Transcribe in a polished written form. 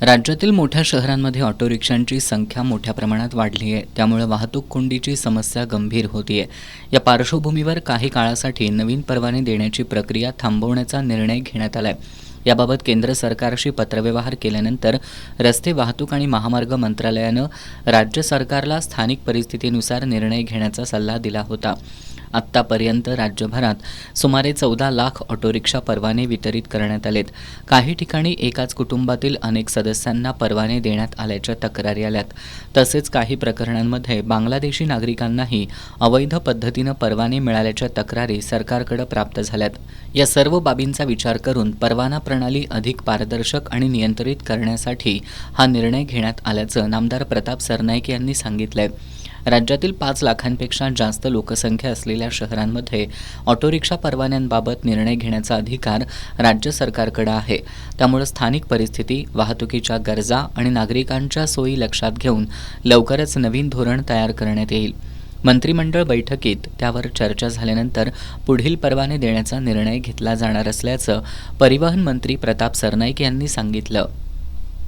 राज्यातील मोठ्या शहरांमध्ये ऑटो रिक्षांची संख्या मोठ्या प्रमाणात वाढली आहे. त्यामुळे वाहतूक कोंडीची समस्या गंभीर होतीये. या पार्श्वभूमीवर काही काळासाठी नवीन परवाने देण्याची प्रक्रिया थांबवण्याचा निर्णय घेण्यात आलाय. याबाबत केंद्र सरकारशी पत्रव्यवहार केल्यानंतर रस्ते वाहतूक आणि महामार्ग मंत्रालयानं राज्य सरकारला स्थानिक परिस्थितीनुसार निर्णय घेण्याचा सल्ला दिला होता. आत्तापर्यंत राज्यभरात सुमारे 14 लाख ऑटो रिक्षा परवाने वितरित करण्यात आलेत. काही ठिकाणी एकाच कुटुंबातील अनेक सदस्यांना परवाने देण्यात आल्याच्या तक्रारी आल्यात. तसेच काही प्रकरणांमध्ये बांगलादेशी नागरिकांनाही अवैध पद्धतीनं परवाने मिळाल्याच्या तक्रारी सरकारकडे प्राप्त झाल्यात. या सर्व बाबींचा विचार करून परवाना प्रणाली अधिक पारदर्शक आणि नियंत्रित करण्यासाठी हा निर्णय घेण्यात आल्याचं नामदार प्रताप सरनाईक यांनी सांगितलंय. राज्यातील 5 लाखांपेक्षा जास्त लोकसंख्या असलेल्या शहरांमध्ये ऑटो रिक्षा परवान्यांबाबत निर्णय घेण्याचा अधिकार राज्य सरकारकडे आहे. त्यामुळे स्थानिक परिस्थिती, वाहतुकीच्या गरजा आणि नागरिकांच्या सोयी लक्षात घेऊन लवकरच नवीन धोरण तयार करण्यात येईल. मंत्रिमंडळ बैठकीत त्यावर चर्चा झाल्यानंतर पुढील परवाने देण्याचा निर्णय घेतला जाणार असल्याचं परिवहन मंत्री प्रताप सरनाईक यांनी सांगितलं.